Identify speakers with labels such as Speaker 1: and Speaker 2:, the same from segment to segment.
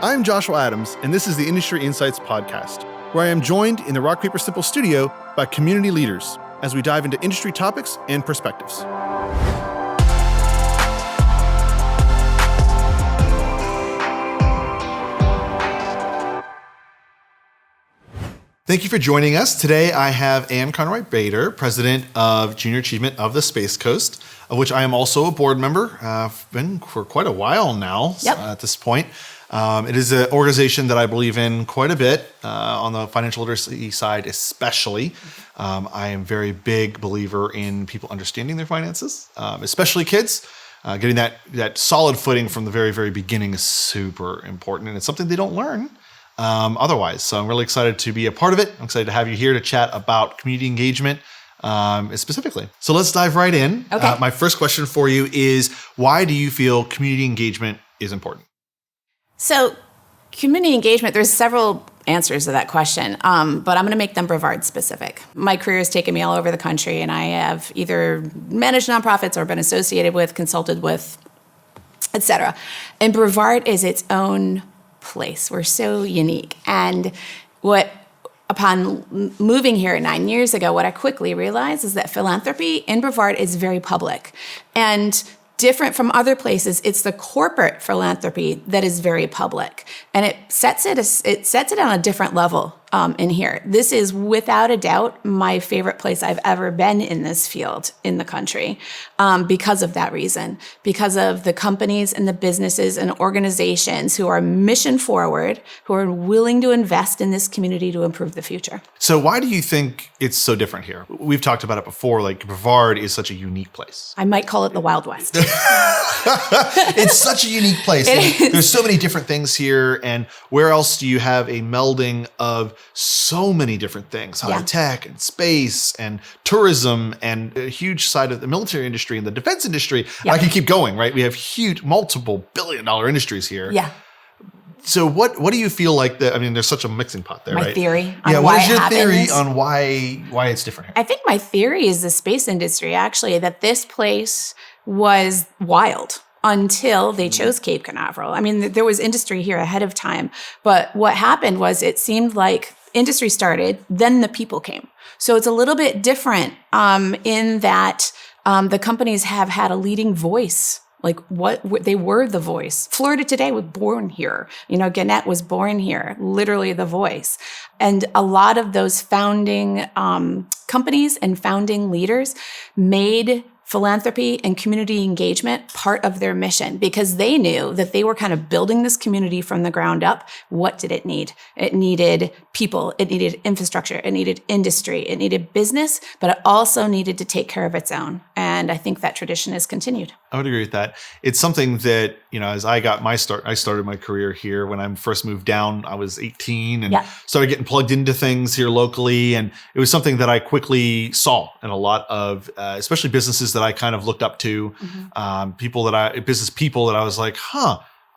Speaker 1: I'm Joshua Adams, and this is the Industry Insights Podcast, where I am joined in the Rock Paper Simple studio by community leaders as we dive into industry topics and perspectives. Thank you for joining us. Today I have Conroy-Baiter, President of Junior Achievement of the Space Coast, of which I am also a board member. I've been for quite a while now at this point. It is an organization that I believe in quite a bit on the financial literacy side especially. I am a very big believer in people understanding their finances, especially kids. Getting that solid footing from the very, very beginning is super important, and it's something they don't learn otherwise. So I'm really excited to be a part of it. I'm excited to have you here to chat about community engagement specifically. So let's dive right in.
Speaker 2: Okay.
Speaker 1: My first question for you is, why do you feel community engagement is important?
Speaker 2: So community engagement, there's several answers to that question, but I'm going to make them Brevard specific. My career has taken me all over the country, and I have either managed nonprofits or been associated with, consulted with, etc. And Brevard is its own place. We're so unique. And upon moving here 9 years ago, what I quickly realized is that philanthropy in Brevard is very public. And different from other places, it's the corporate philanthropy that is very public, and it sets it on a different level in here. This is without a doubt my favorite place I've ever been in this field in the country, because of that reason, because of the companies and the businesses and organizations who are mission forward, who are willing to invest in this community to improve the future.
Speaker 1: So why do you think it's so different here? We've talked about it before, like Brevard is such a unique place.
Speaker 2: I might call it the Wild West.
Speaker 1: It's such a unique place. There's so many different things here. And where else do you have a melding of so many different things? High tech and space and tourism and a huge side of the military industry and the defense industry.
Speaker 2: Yeah.
Speaker 1: I can keep going, right? We have huge, multiple billion-dollar industries here.
Speaker 2: Yeah.
Speaker 1: So what do you feel like that? I mean, there's such a mixing pot there,
Speaker 2: My
Speaker 1: right?
Speaker 2: theory on
Speaker 1: yeah,
Speaker 2: why
Speaker 1: what is your
Speaker 2: it
Speaker 1: theory
Speaker 2: happens.
Speaker 1: on why it's different here?
Speaker 2: I think my theory is the space industry, actually, that this place was wild until they chose Cape Canaveral. I mean, there was industry here ahead of time, but what happened was it seemed like industry started, then the people came. So it's a little bit different in that the companies have had a leading voice. Like they were the voice. Florida Today was born here. Gannett was born here, literally the voice. And a lot of those founding companies and founding leaders made philanthropy and community engagement part of their mission, because they knew that they were kind of building this community from the ground up. What did it need? It needed people, it needed infrastructure, it needed industry, it needed business, but it also needed to take care of its own. And I think that tradition has continued.
Speaker 1: I would agree with that. It's something that, as I got my start, I started my career here when I first moved down. I was 18 and started getting plugged into things here locally. And it was something that I quickly saw in a lot of, especially businesses that I kind of looked up to, business people that I was like,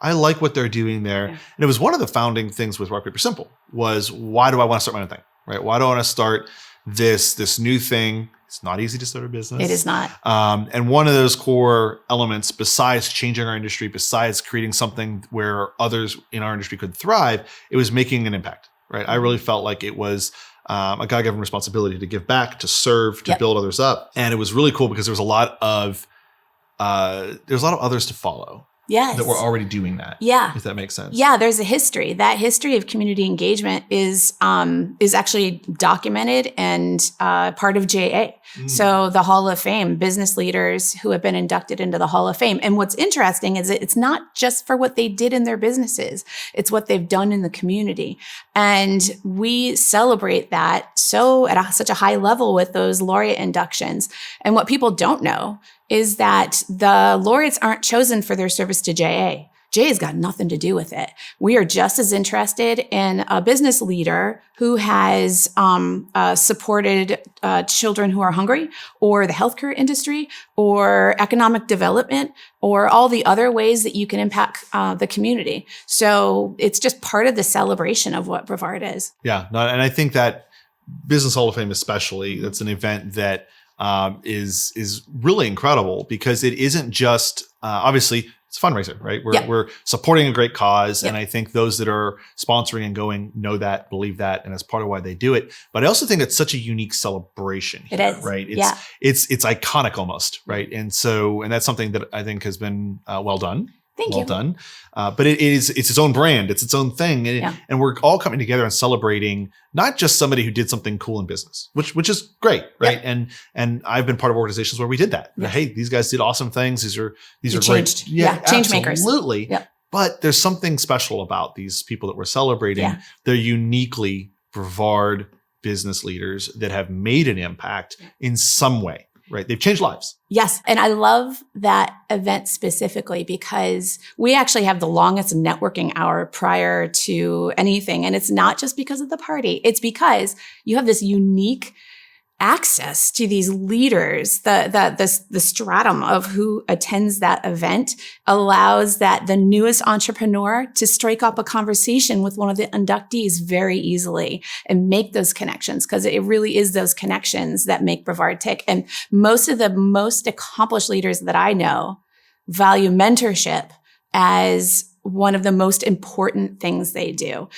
Speaker 1: I like what they're doing there. Yeah. And it was one of the founding things with Rock Paper Simple was, why do I want to start my own thing, right? Why do I want to start this new thing? It's not easy to start a business.
Speaker 2: It is not.
Speaker 1: And one of those core elements, besides changing our industry, besides creating something where others in our industry could thrive, it was making an impact, right? I really felt like it was a God-given responsibility to give back, to serve, to build others up. And it was really cool because there was a lot of others to follow.
Speaker 2: Yes.
Speaker 1: That were already doing that.
Speaker 2: Yeah.
Speaker 1: If that makes sense.
Speaker 2: Yeah, there's a history. That history of community engagement is actually documented and part of JA. So the Hall of Fame, business leaders who have been inducted into the Hall of Fame. And what's interesting is that it's not just for what they did in their businesses. It's what they've done in the community. And we celebrate that at such a high level with those laureate inductions. And what people don't know is that the laureates aren't chosen for their service to JA. JA has got nothing to do with it. We are just as interested in a business leader who has supported children who are hungry, or the healthcare industry, or economic development, or all the other ways that you can impact the community. So it's just part of the celebration of what Brevard is.
Speaker 1: Yeah, and I think that Business Hall of Fame especially, that's an event that is really incredible, because it isn't just obviously it's a fundraiser, right?
Speaker 2: Yeah.
Speaker 1: We're supporting a great cause.
Speaker 2: Yeah.
Speaker 1: And I think those that are sponsoring and going know that, believe that, and that's part of why they do it. But I also think it's such a unique celebration here,
Speaker 2: It is.
Speaker 1: right?
Speaker 2: Yeah.
Speaker 1: It's iconic almost, right? And that's something that I think has been well done.
Speaker 2: Thank
Speaker 1: well
Speaker 2: you.
Speaker 1: done. But it's its own brand. It's its own thing. And we're all coming together and celebrating not just somebody who did something cool in business, which is great, right?
Speaker 2: Yeah.
Speaker 1: And I've been part of organizations where we did that.
Speaker 2: Yes.
Speaker 1: Hey, these guys did awesome things. These are
Speaker 2: changed.
Speaker 1: great. Yeah,
Speaker 2: Change makers.
Speaker 1: Absolutely.
Speaker 2: Yeah.
Speaker 1: But there's something special about these people that we're celebrating.
Speaker 2: Yeah.
Speaker 1: They're uniquely Brevard business leaders that have made an impact in some way. Right. They've changed lives.
Speaker 2: Yes. And I love that event specifically because we actually have the longest networking hour prior to anything. And it's not just because of the party. It's because you have this unique access to these leaders. The stratum of who attends that event allows the newest entrepreneur to strike up a conversation with one of the inductees very easily and make those connections, because it really is those connections that make Brevard tick. And most of the most accomplished leaders that I know value mentorship as one of the most important things they do,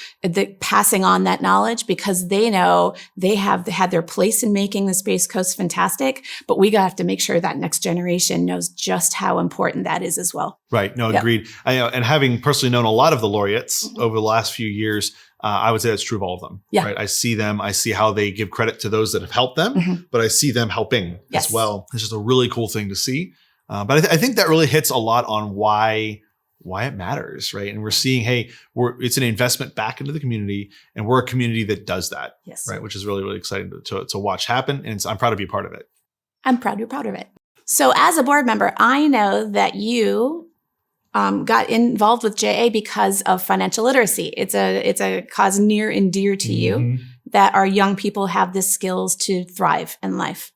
Speaker 2: passing on that knowledge, because they know they have had their place in making the Space Coast fantastic, but we have to make sure that next generation knows just how important that is as well.
Speaker 1: Right. No, agreed. And having personally known a lot of the laureates over the last few years, I would say that's true of all of them.
Speaker 2: Yeah.
Speaker 1: Right. I see them. I see how they give credit to those that have helped them, but I see them helping as well. It's just a really cool thing to see. But I think that really hits a lot on why it matters, right? And we're seeing, hey, it's an investment back into the community, and we're a community that does that, right? Which is really, really exciting to watch happen, and I'm proud to be a part of it.
Speaker 2: I'm proud you're proud of it. So as a board member, I know that you got involved with JA because of financial literacy. It's a cause near and dear to you, that our young people have the skills to thrive in life.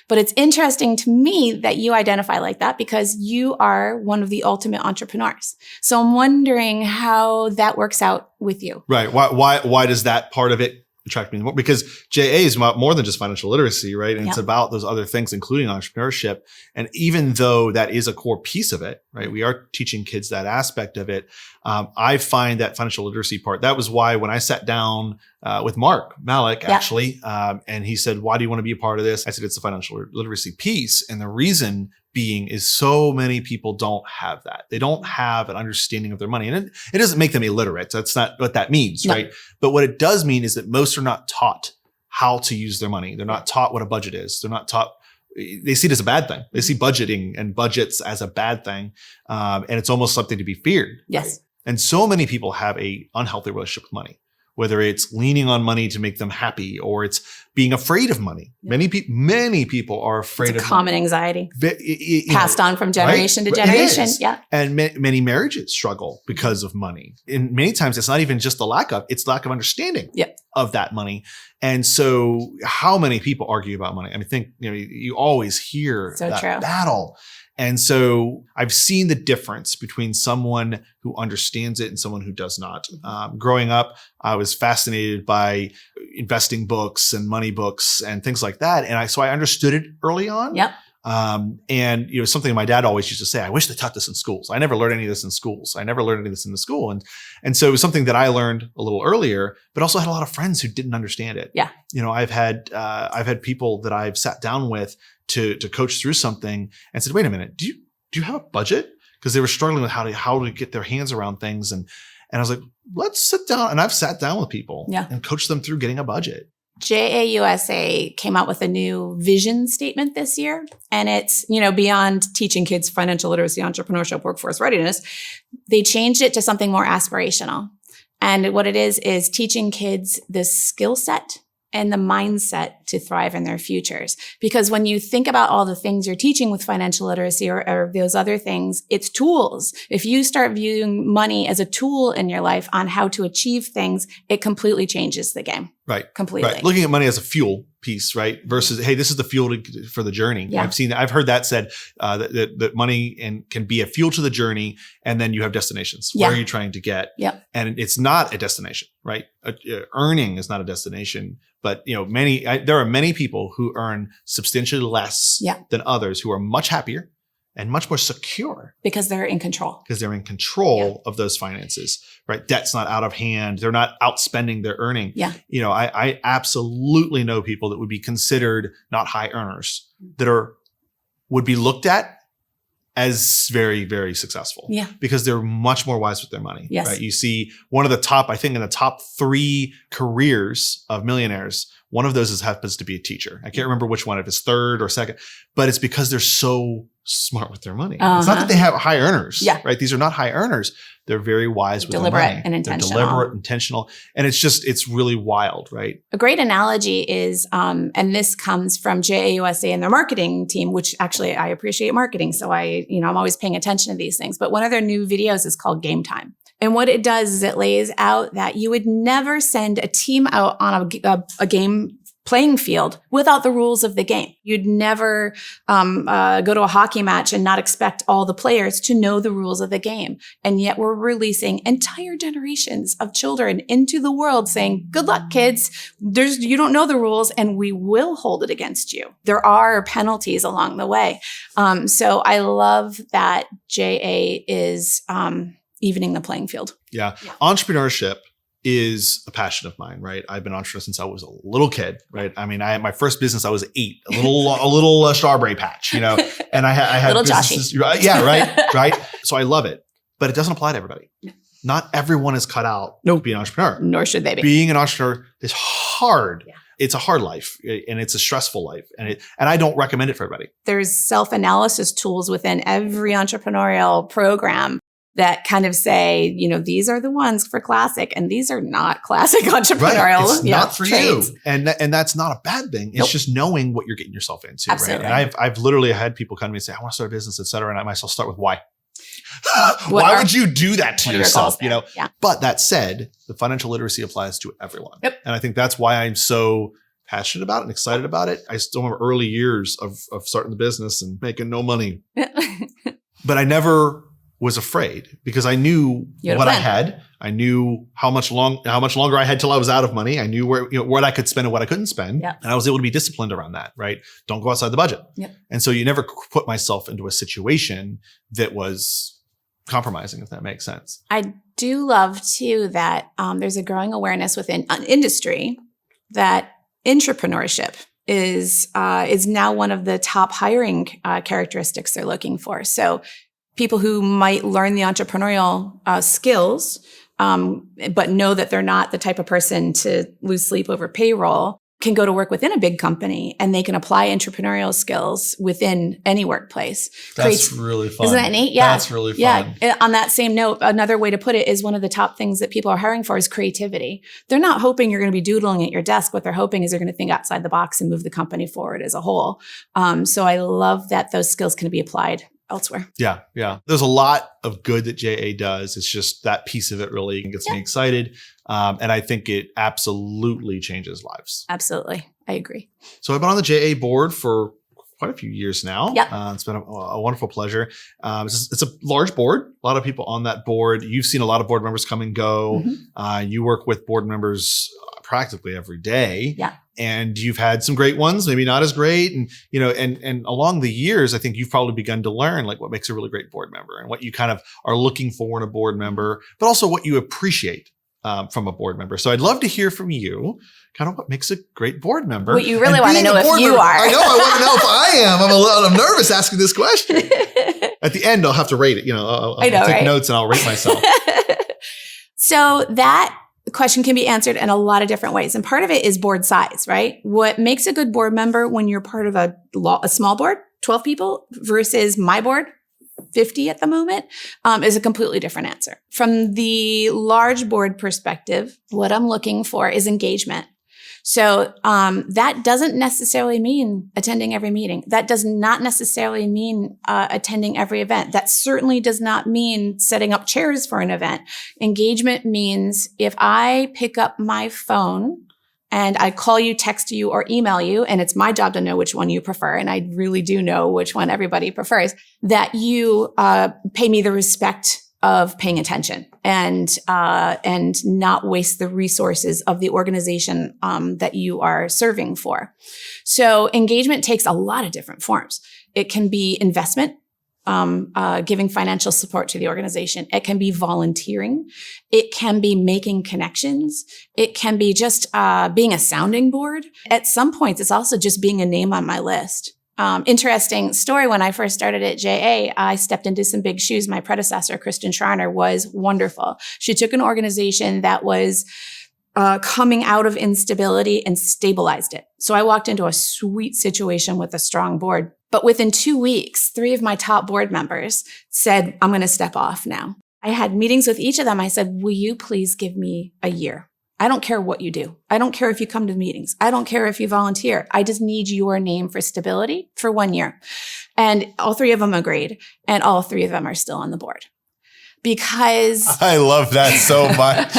Speaker 2: But it's interesting to me that you identify like that because you are one of the ultimate entrepreneurs. So I'm wondering how that works out with you.
Speaker 1: Right. Why does that part of it attract me more? Because JA is more than just financial literacy, right? And it's about those other things, including entrepreneurship. And even though that is a core piece of it, right? We are teaching kids that aspect of it. I find that financial literacy part, that was why when I sat down with Mark Malik, actually, and he said, why do you want to be a part of this? I said, it's the financial literacy piece. And the reason being is so many people don't have that. They don't have an understanding of their money. And it doesn't make them illiterate. That's not what that means, right? But what it does mean is that most are not taught how to use their money. They're not taught what a budget is. They're not taught, they see it as a bad thing. They see budgeting and budgets as a bad thing. And it's almost something to be feared.
Speaker 2: Yes.
Speaker 1: Right? And so many people have a unhealthy relationship with money, whether it's leaning on money to make them happy or it's being afraid of money. Many people are afraid of
Speaker 2: common
Speaker 1: money.
Speaker 2: anxiety passed on from generation to generation. Yeah.
Speaker 1: And many marriages struggle because of money. And many times it's not even just the lack of understanding of that money. And so how many people argue about money? I mean, you always hear that battle. And so I've seen the difference between someone who understands it and someone who does not. Growing up, I was fascinated by investing books and money books and things like that. And so I understood it early on.
Speaker 2: Yep.
Speaker 1: And something my dad always used to say, I wish they taught this in schools. I never learned any of this in schools. I never learned any of this in the school. And so it was something that I learned a little earlier, but also had a lot of friends who didn't understand it.
Speaker 2: Yeah.
Speaker 1: I've had people that I've sat down with to coach through something and said, wait a minute, do you have a budget? Because they were struggling with how to get their hands around things. And I was like, let's sit down. And I've sat down with people and coached them through getting a budget.
Speaker 2: JAUSA came out with a new vision statement this year. And it's, beyond teaching kids financial literacy, entrepreneurship, workforce readiness, they changed it to something more aspirational. And what it is teaching kids the skill set and the mindset to thrive in their futures. Because when you think about all the things you're teaching with financial literacy or those other things, it's tools. If you start viewing money as a tool in your life on how to achieve things, it completely changes the game.
Speaker 1: Right.
Speaker 2: Completely.
Speaker 1: Right. Looking at money as a fuel piece, right? Versus, hey, this is the fuel for the journey.
Speaker 2: Yeah.
Speaker 1: I've heard that said, that money can be a fuel to the journey, and then you have destinations. Where are you trying to get?
Speaker 2: Yep.
Speaker 1: And it's not a destination, right? Earning is not a destination, but there are many people who earn substantially less than others who are much happier and much more secure.
Speaker 2: Because they're in control.
Speaker 1: Because they're in control of those finances, right? Debt's not out of hand. They're not outspending their earning.
Speaker 2: Yeah.
Speaker 1: I absolutely know people that would be considered not high earners that would be looked at as very, very successful.
Speaker 2: Yeah.
Speaker 1: Because they're much more wise with their money.
Speaker 2: Yes.
Speaker 1: Right? You see one of the top, I think in the top 3 careers of millionaires, one of those happens to be a teacher. I can't remember which one, if it's third or second, but it's because they're so smart with their money. It's not that they have high earners, right? These are not high earners. They're very wise with their money.
Speaker 2: Deliberate and intentional.
Speaker 1: They're deliberate, intentional. And it's really wild, right?
Speaker 2: A great analogy is, and this comes from JAUSA and their marketing team, which actually I appreciate marketing. So I'm always paying attention to these things. But one of their new videos is called Game Time. And what it does is it lays out that you would never send a team out on a game playing field without the rules of the game. You'd never go to a hockey match and not expect all the players to know the rules of the game. And yet we're releasing entire generations of children into the world saying, good luck, kids. You don't know the rules and we will hold it against you. There are penalties along the way. So I love that JA is evening the playing field.
Speaker 1: Yeah. Entrepreneurship is a passion of mine, right? I've been an entrepreneur since I was a little kid, right? I mean, I had my first business, I was 8, a little strawberry patch, and I had
Speaker 2: little
Speaker 1: businesses.
Speaker 2: Joshy.
Speaker 1: Yeah, right. So I love it, but it doesn't apply to everybody. No. Not everyone is cut out to be an entrepreneur.
Speaker 2: Nor should they be.
Speaker 1: Being an entrepreneur is hard. Yeah. It's a hard life and it's a stressful life. And I don't recommend it for everybody.
Speaker 2: There's self-analysis tools within every entrepreneurial program that kind of say, these are the ones for classic and these are not classic entrepreneurial.
Speaker 1: Right. It's not for
Speaker 2: traits.
Speaker 1: you. And that's not a bad thing. It's just knowing what you're getting yourself into.
Speaker 2: Absolutely.
Speaker 1: Right? And I've literally had people come to me and say, I want to start a business, et cetera. And I myself start with why. Why would you do that to yourself? Yeah. But that said, the financial literacy applies to everyone. Yep. And I think that's why I'm so passionate about it and excited about it. I still remember early years of starting the business and making no money. But I never was afraid because I knew what I had. I knew how much longer I had till I was out of money. I knew where, what I could spend and what I couldn't spend. Yep. And I was able to be disciplined around that, right? Don't go outside the budget. Yep. And so you never put myself into a situation that was compromising, if that makes sense.
Speaker 2: I do love too that there's a growing awareness within an industry that intrapreneurship is now one of the top hiring characteristics they're looking for. So people who might learn the entrepreneurial skills, but know that they're not the type of person to lose sleep over payroll, can go to work within a big company and they can apply entrepreneurial skills within any workplace.
Speaker 1: That's really fun.
Speaker 2: Isn't that neat? Yeah.
Speaker 1: That's really fun.
Speaker 2: Yeah. On that same note, another way to put it is one of the top things that people are hiring for is creativity. They're not hoping you're going to be doodling at your desk. What they're hoping is they're going to think outside the box and move the company forward as a whole. So I love that those skills can be applied elsewhere.
Speaker 1: Yeah. Yeah. There's a lot of good that JA does. It's just that piece of it really gets me excited. And I think it absolutely changes lives.
Speaker 2: Absolutely. I agree.
Speaker 1: So I've been on the JA board for quite a few years now.
Speaker 2: Yeah.
Speaker 1: It's been a wonderful pleasure. It's a large board, a lot of people on that board. You've seen a lot of board members come and go. Mm-hmm. You work with board members practically every day.
Speaker 2: Yeah.
Speaker 1: And you've had some great ones, maybe not as great. And, and along the years, I think you've probably begun to learn like what makes a really great board member and what you kind of are looking for in a board member, but also what you appreciate from a board member. So I'd love to hear from you kind of what makes a great board member.
Speaker 2: What you really want to know if you are.
Speaker 1: I know. I want to know if I am. I'm nervous asking this question. At the end, I'll have to rate it. I'll take notes and I'll rate myself.
Speaker 2: So that question can be answered in a lot of different ways. And part of it is board size, right? What makes a good board member when you're part of a small board, 12 people versus my board, 50 at the moment, is a completely different answer. From the large board perspective, what I'm looking for is engagement. So that doesn't necessarily mean attending every meeting. That does not necessarily mean attending every event. That certainly does not mean setting up chairs for an event. Engagement means if I pick up my phone and I call you, text you, or email you, and it's my job to know which one you prefer, and I really do know which one everybody prefers, that you pay me the respect of paying attention and not waste the resources of the organization that you are serving for. So engagement takes a lot of different forms. It can be investment. giving financial support to the organization. It can be volunteering. It can be making connections. It can be just being a sounding board. At some points, it's also just being a name on my list. Interesting story. When I first started at JA, I stepped into some big shoes. My predecessor, Kristen Schreiner, was wonderful. She took an organization that was coming out of instability and stabilized it. So I walked into a sweet situation with a strong board. But within 2 weeks, 3 of my top board members said, I'm going to step off now. I had meetings with each of them. I said, will you please give me a year? I don't care what you do. I don't care if you come to meetings. I don't care if you volunteer. I just need your name for stability for 1 year. And all 3 of them agreed. And all 3 of them are still on the board. Because
Speaker 1: I love that so much.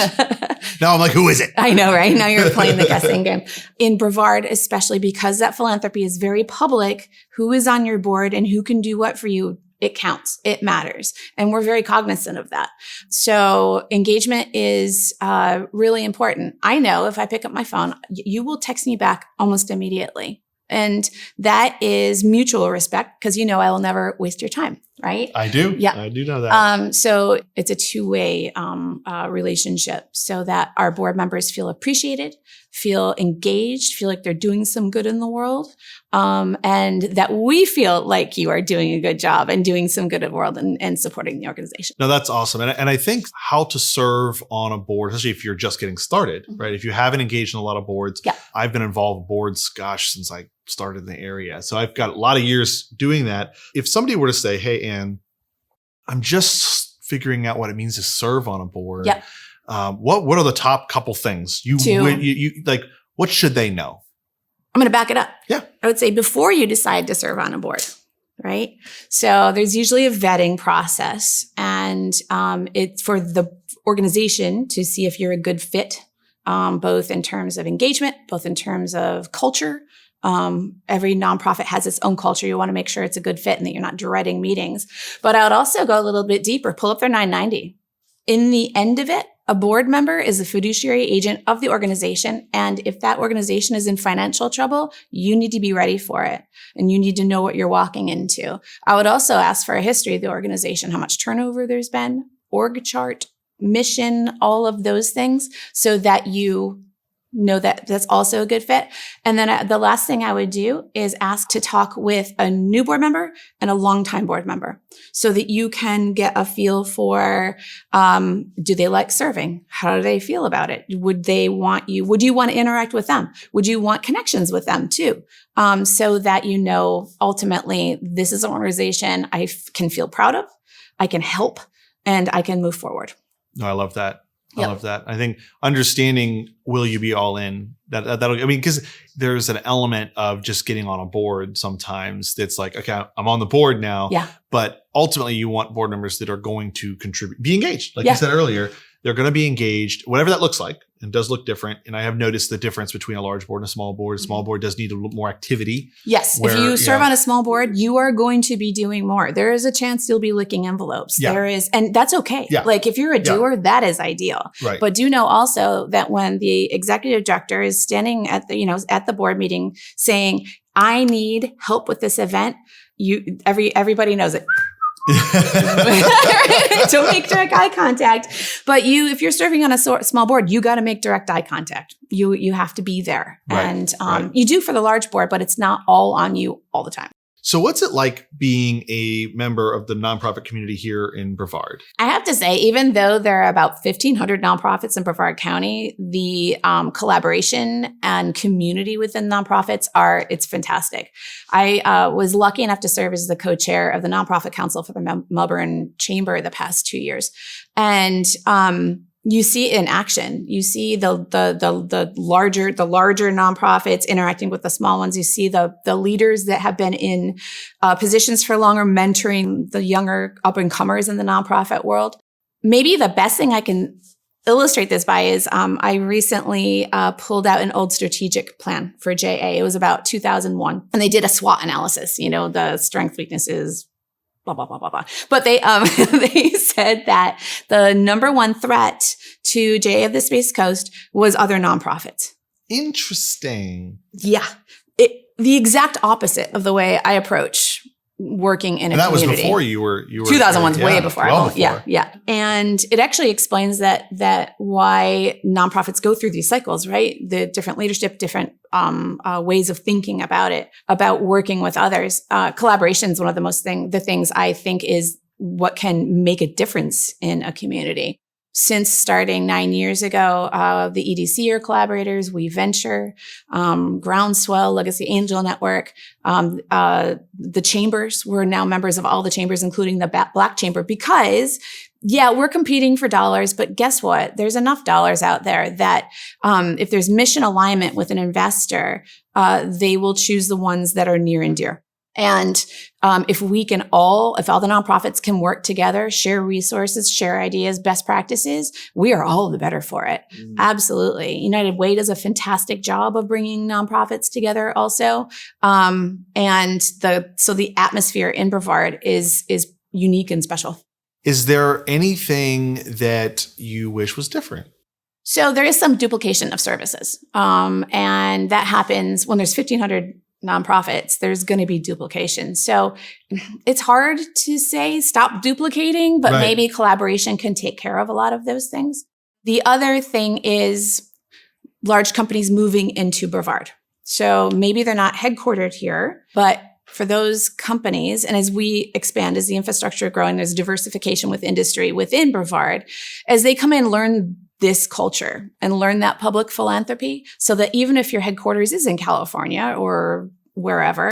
Speaker 1: Now I'm like, who is it?
Speaker 2: I know, right? Now you're playing the guessing game. In Brevard, especially because that philanthropy is very public, who is on your board and who can do what for you, it counts. It matters. And we're very cognizant of that. So engagement is really important. I know if I pick up my phone, you will text me back almost immediately. And that is mutual respect because I will never waste your time, right?
Speaker 1: I do.
Speaker 2: Yeah.
Speaker 1: I do know that.
Speaker 2: So it's a two-way relationship so that our board members feel appreciated, feel engaged, feel like they're doing some good in the world, and that we feel like you are doing a good job and doing some good in the world and supporting the organization.
Speaker 1: No, that's awesome. And I think how to serve on a board, especially if you're just getting started, right? If you haven't engaged in a lot of boards, I've been involved with boards, since I started in the area. So I've got a lot of years doing that. If somebody were to say, hey, Ann, I'm just figuring out what it means to serve on a board. What are the top couple things you like? What should they know?
Speaker 2: I'm going to back it up.
Speaker 1: Yeah.
Speaker 2: I would say before you decide to serve on a board, right? So there's usually a vetting process and it's for the organization to see if you're a good fit, both in terms of engagement, both in terms of culture. Every nonprofit has its own culture. You want to make sure it's a good fit and that you're not dreading meetings. But I would also go a little bit deeper, pull up their 990. In the end of it, a board member is a fiduciary agent of the organization. And if that organization is in financial trouble, you need to be ready for it. And you need to know what you're walking into. I would also ask for a history of the organization, how much turnover there's been, org chart, mission, all of those things, so that you know that that's also a good fit. And then the last thing I would do is ask to talk with a new board member and a longtime board member so that you can get a feel for, do they like serving? How do they feel about it? Would you want to interact with them? Would you want connections with them too? So that ultimately this is an organization I can feel proud of, I can help, and I can move forward.
Speaker 1: No, I love that. I love that. I think understanding, will you be all in? Because there's an element of just getting on a board sometimes that's like, okay, I'm on the board now.
Speaker 2: Yeah.
Speaker 1: But ultimately you want board members that are going to contribute, be engaged. Like you said earlier, they're going to be engaged, whatever that looks like. And does look different. And I have noticed the difference between a large board and a small board. A small board does need a little more activity.
Speaker 2: Yes. If you serve on a small board, you are going to be doing more. There is a chance you'll be licking envelopes. And that's okay.
Speaker 1: Yeah.
Speaker 2: Like if you're a doer, that is ideal.
Speaker 1: Right.
Speaker 2: But do know also that when the executive director is standing at the board meeting saying, I need help with this event, everybody knows it. Don't make direct eye contact. But if you're serving on a small board, you got to make direct eye contact. You have to be there.
Speaker 1: Right.
Speaker 2: And you do for the large board, but it's not all on you all the time.
Speaker 1: So what's it like being a member of the nonprofit community here in Brevard?
Speaker 2: I have to say, even though there are about 1,500 nonprofits in Brevard County, the collaboration and community within nonprofits it's fantastic. I was lucky enough to serve as the co-chair of the Nonprofit Council for the Melbourne Chamber the past 2 years. And you see it in action. You see the larger nonprofits interacting with the small ones. You see the leaders that have been in positions for longer, mentoring the younger up and comers in the nonprofit world. Maybe the best thing I can illustrate this by is I recently pulled out an old strategic plan for JA. It was about 2001, and they did a SWOT analysis. The strengths, weaknesses, blah, blah, blah, blah, blah. But they said that the number one threat to JA of the Space Coast was other nonprofits.
Speaker 1: Interesting.
Speaker 2: Yeah. The exact opposite of the way I approach working in a
Speaker 1: and that
Speaker 2: community.
Speaker 1: was before you were
Speaker 2: 2001's way before.
Speaker 1: Well before.
Speaker 2: Yeah. And it actually explains that why nonprofits go through these cycles, right? The different leadership, different ways of thinking about it, about working with others. Collaboration is one of the things I think is what can make a difference in a community. Since starting 9 years ago, the EDC are collaborators, We Venture, Groundswell, Legacy Angel Network, the chambers. We're now members of all the chambers, including the Black Chamber, because we're competing for dollars, but guess what? There's enough dollars out there that if there's mission alignment with an investor, they will choose the ones that are near and dear. And if all the nonprofits can work together, share resources, share ideas, best practices, we are all the better for it. Absolutely. United Way does a fantastic job of bringing nonprofits together also. So the atmosphere in Brevard is unique and special.
Speaker 1: Is there anything that you wish was different?
Speaker 2: So there is some duplication of services. And that happens when there's 1,500 nonprofits, there's going to be duplication. So it's hard to say stop duplicating, but maybe collaboration can take care of a lot of those things. The other thing is large companies moving into Brevard. So maybe they're not headquartered here, but for those companies, and as we expand, as the infrastructure growing, there's diversification with industry within Brevard, as they come in, learn this culture and learn that public philanthropy, so that even if your headquarters is in California or wherever,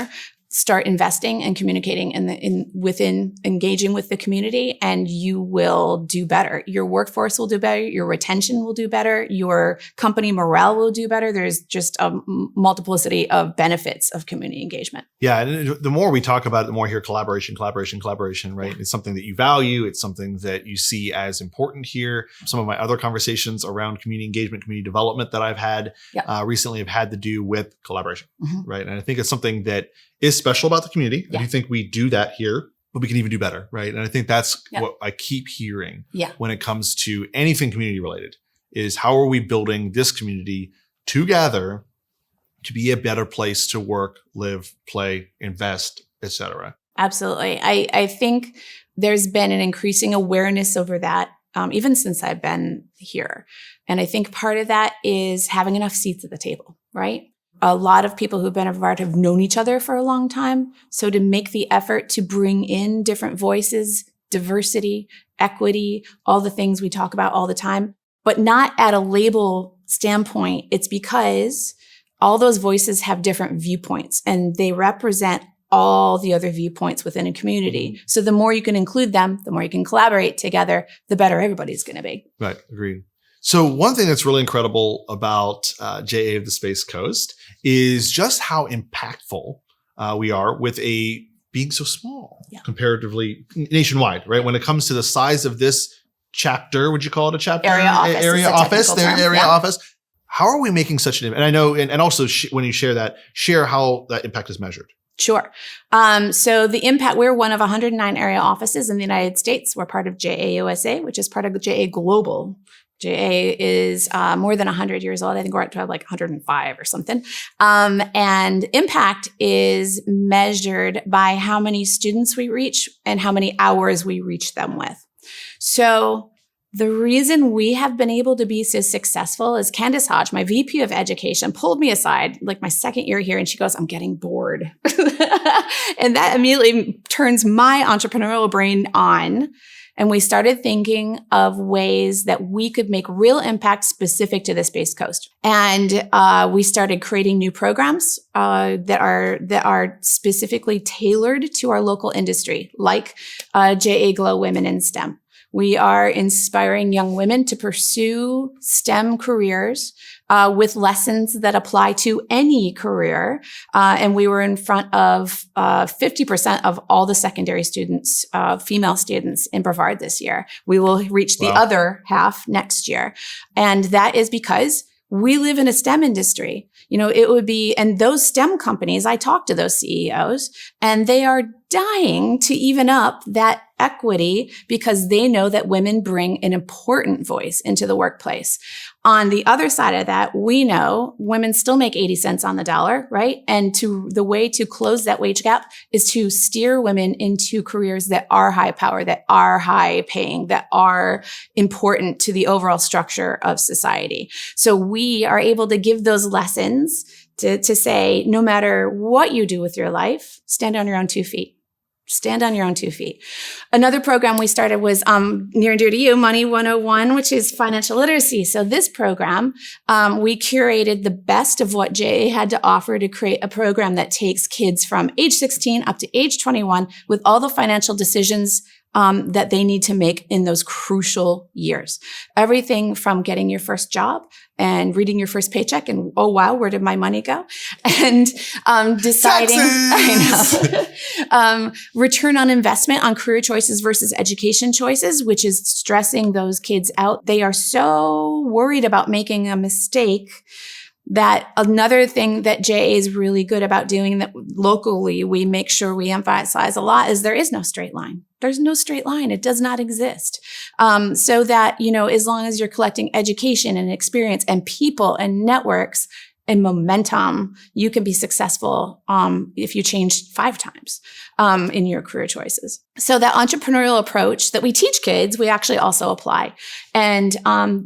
Speaker 2: start investing and communicating within engaging with the community, and you will do better. Your workforce will do better. Your retention will do better. Your company morale will do better. There's just a multiplicity of benefits of community engagement.
Speaker 1: Yeah. And the more we talk about it, the more I hear collaboration, right? It's something that you value. It's something that you see as important here. Some of my other conversations around community engagement, community development that I've had recently have had to do with collaboration, right? And I think it's something that is special about the community. I do think we do that here, but we can even do better, right? And I think that's what I keep hearing when it comes to anything community related, is how are we building this community together to be a better place to work, live, play, invest, etc.
Speaker 2: Absolutely. I think there's been an increasing awareness over that, even since I've been here. And I think part of that is having enough seats at the table, right? A lot of people who've been at Brevard have known each other for a long time. So to make the effort to bring in different voices, diversity, equity, all the things we talk about all the time, but not at a label standpoint. It's because all those voices have different viewpoints and they represent all the other viewpoints within a community. So the more you can include them, the more you can collaborate together, the better everybody's going to be.
Speaker 1: Right. Agreed. So one thing that's really incredible about JA of the Space Coast is just how impactful we are with being so small comparatively nationwide, right? When it comes to the size of this chapter, would you call it a chapter?
Speaker 2: Area office.
Speaker 1: How are we making such an impact? And I know, and also when you share how that impact is measured.
Speaker 2: Sure. So the impact, we're one of 109 area offices in the United States. We're part of JA USA, which is part of JA Global. JA is more than 100 years old. I think we're up to like 105 or something. And impact is measured by how many students we reach and how many hours we reach them with. So the reason we have been able to be so successful is Candace Hodge, my VP of Education, pulled me aside like my second year here and she goes, "I'm getting bored." And that immediately turns my entrepreneurial brain on. And we started thinking of ways that we could make real impact specific to the Space Coast. And we started creating new programs that are specifically tailored to our local industry, like JA Glow Women in STEM. We are inspiring young women to pursue STEM careers with lessons that apply to any career. And we were in front of 50% of all the secondary students, female students in Brevard this year. We will reach the other half next year. And that is because we live in a STEM industry. You know, it would be, and those STEM companies, I talk to those CEOs, and they are dying to even up that equity because they know that women bring an important voice into the workplace. On the other side of that, we know women still make 80 cents on the dollar, right? And the way to close that wage gap is to steer women into careers that are high power, that are high paying, that are important to the overall structure of society. So we are able to give those lessons to say, no matter what you do with your life, stand on your own 2 feet. Stand on your own 2 feet. Another program we started was near and dear to you, Money 101, which is financial literacy. So this program, we curated the best of what JA had to offer to create a program that takes kids from age 16 up to age 21 with all the financial decisions that they need to make in those crucial years. Everything from getting your first job and reading your first paycheck and, oh, wow, where did my money go? And deciding, return on investment on career choices versus education choices, which is stressing those kids out. They are so worried about making a mistake that another thing that JA is really good about doing that locally we make sure we emphasize a lot is there is no straight line. There's no straight line. It does not exist. So that, as long as you're collecting education and experience and people and networks and momentum, you can be successful if you change 5 times in your career choices. So that entrepreneurial approach that we teach kids, we actually also apply. And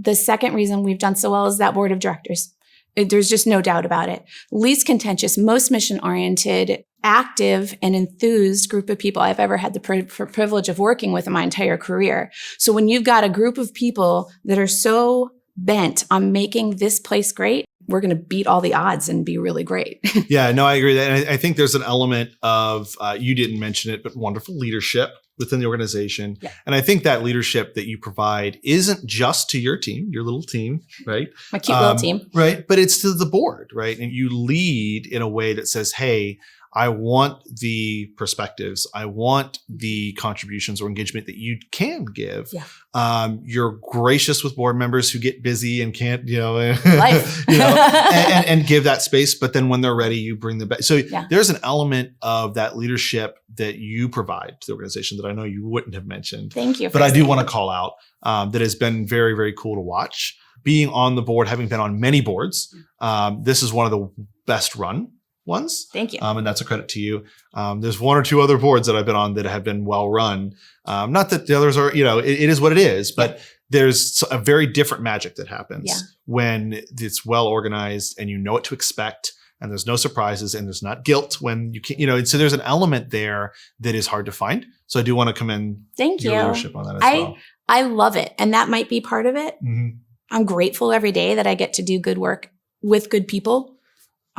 Speaker 2: the second reason we've done so well is that board of directors. There's just no doubt about it. Least contentious, most mission-oriented, active, and enthused group of people I've ever had the privilege of working with in my entire career. So when you've got a group of people that are so bent on making this place great, we're going to beat all the odds and be really great.
Speaker 1: Yeah, no, I agree. And I think there's an element of, you didn't mention it, but wonderful leadership within the organization. Yeah. And I think that leadership that you provide isn't just to your team, your little team, right?
Speaker 2: My cute little team.
Speaker 1: Right. But it's to the board, right? And you lead in a way that says, hey, I want the perspectives. I want the contributions or engagement that you can give. Yeah. You're gracious with board members who get busy and can't,
Speaker 2: life.
Speaker 1: and give that space. But then when they're ready, you bring them back. So there's an element of that leadership that you provide to the organization that I know you wouldn't have mentioned.
Speaker 2: Thank you.
Speaker 1: But I do want to call out that has been very, very cool to watch. Being on the board, having been on many boards, this is one of the best run ones.
Speaker 2: Thank you.
Speaker 1: And that's a credit to you. There's 1 or 2 other boards that I've been on that have been well run. Not that the others are, it is what it is, but there's a very different magic that happens when it's well organized and you know what to expect and there's no surprises and there's not guilt when you can't, so there's an element there that is hard to find. So I do want to commend your leadership on that as well.
Speaker 2: I love it. And that might be part of it. Mm-hmm. I'm grateful every day that I get to do good work with good people.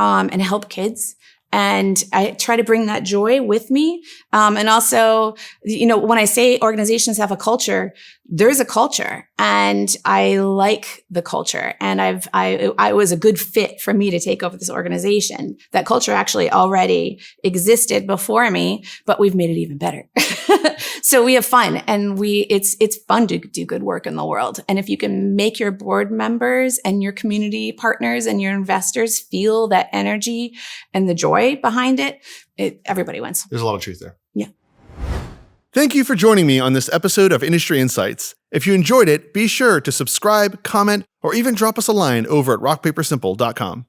Speaker 2: And help kids. And I try to bring that joy with me. And also, when I say organizations have a culture, there's a culture and I like the culture. And I was a good fit for me to take over this organization. That culture actually already existed before me, but we've made it even better. So we have fun and it's fun to do good work in the world. And if you can make your board members and your community partners and your investors feel that energy and the joy behind it, everybody wins.
Speaker 1: There's a lot of truth there.
Speaker 2: Yeah.
Speaker 1: Thank you for joining me on this episode of Industry Insights. If you enjoyed it, be sure to subscribe, comment, or even drop us a line over at rockpapersimple.com.